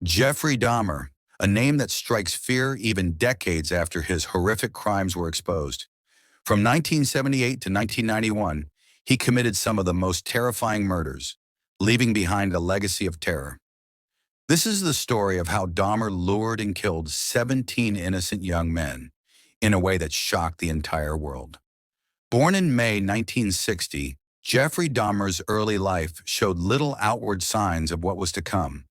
Jeffrey Dahmer, a name that strikes fear even decades after his horrific crimes were exposed. From 1978 to 1991, he committed some of the most terrifying murders, leaving behind a legacy of terror. This is the story of how Dahmer lured and killed 17 innocent young men in a way that shocked the entire world. Born in May 1960, Jeffrey Dahmer's early life showed little outward signs of what was to come.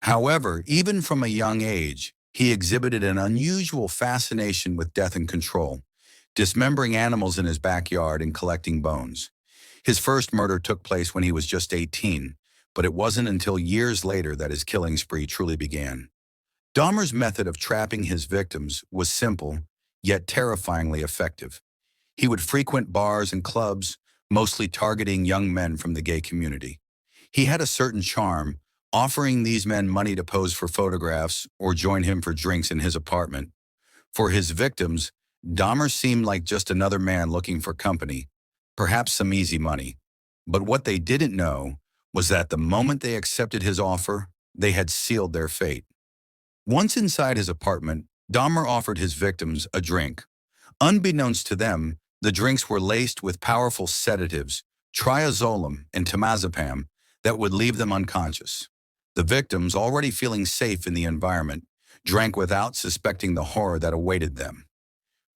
However, even from a young age, he exhibited an unusual fascination with death and control, dismembering animals in his backyard and collecting bones. His first murder took place when he was just 18, but it wasn't until years later that his killing spree truly began. Dahmer's method of trapping his victims was simple, yet terrifyingly effective. He would frequent bars and clubs, mostly targeting young men from the gay community. He had a certain charm, offering these men money to pose for photographs or join him for drinks in his apartment. For his victims, Dahmer seemed like just another man looking for company, perhaps some easy money. But what they didn't know was that the moment they accepted his offer, they had sealed their fate. Once inside his apartment, Dahmer offered his victims a drink. Unbeknownst to them, the drinks were laced with powerful sedatives, triazolam and temazepam, that would leave them unconscious. The victims, already feeling safe in the environment, drank without suspecting the horror that awaited them.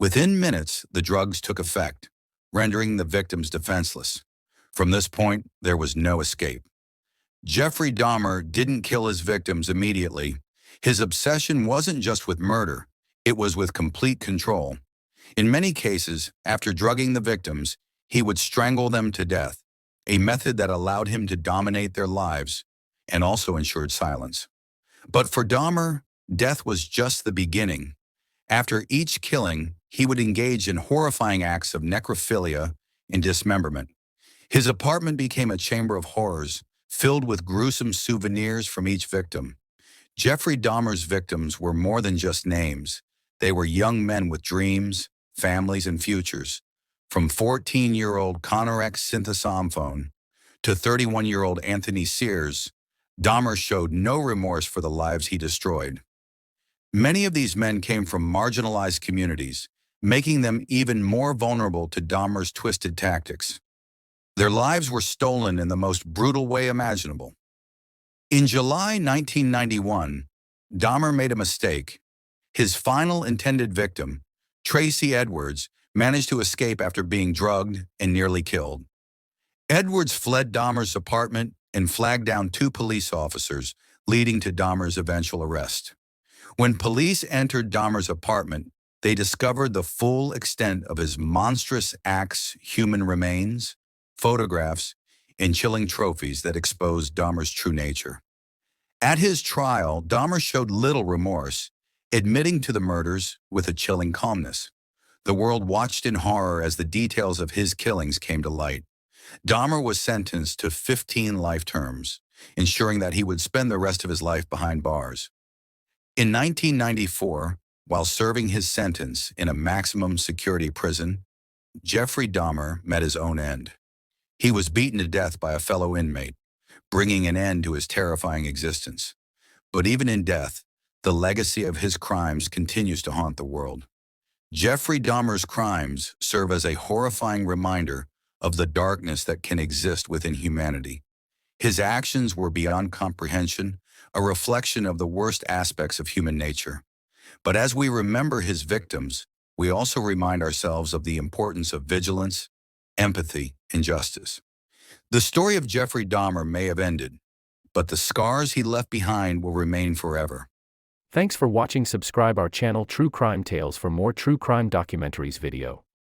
Within minutes, the drugs took effect, rendering the victims defenseless. From this point, there was no escape. Jeffrey Dahmer didn't kill his victims immediately. His obsession wasn't just with murder, it was with complete control. In many cases, after drugging the victims, he would strangle them to death, a method that allowed him to dominate their lives and also ensured silence. But for Dahmer, death was just the beginning. After each killing, he would engage in horrifying acts of necrophilia and dismemberment. His apartment became a chamber of horrors, filled with gruesome souvenirs from each victim. Jeffrey Dahmer's victims were more than just names. They were young men with dreams, families, and futures. From 14-year-old Connor X. Synthesomphone to 31-year-old Anthony Sears, Dahmer showed no remorse for the lives he destroyed. Many of these men came from marginalized communities, making them even more vulnerable to Dahmer's twisted tactics. Their lives were stolen in the most brutal way imaginable. In July 1991, Dahmer made a mistake. His final intended victim, Tracy Edwards, managed to escape after being drugged and nearly killed. Edwards fled Dahmer's apartment and flagged down 2 police officers, leading to Dahmer's eventual arrest. When police entered Dahmer's apartment, they discovered the full extent of his monstrous acts: human remains, photographs, and chilling trophies that exposed Dahmer's true nature. At his trial, Dahmer showed little remorse, admitting to the murders with a chilling calmness. The world watched in horror as the details of his killings came to light. Dahmer was sentenced to 15 life terms, ensuring that he would spend the rest of his life behind bars. In 1994, while serving his sentence in a maximum security prison, Jeffrey Dahmer met his own end. He was beaten to death by a fellow inmate, bringing an end to his terrifying existence. But even in death, the legacy of his crimes continues to haunt the world. Jeffrey Dahmer's crimes serve as a horrifying reminder of the darkness that can exist within humanity. His actions were beyond comprehension, a reflection of the worst aspects of human nature. But as we remember his victims, we also remind ourselves of the importance of vigilance, empathy, and justice. The story of Jeffrey Dahmer may have ended, but the scars he left behind will remain forever. Thanks for watching. Subscribe our channel True Crime Tales for more true crime documentaries video.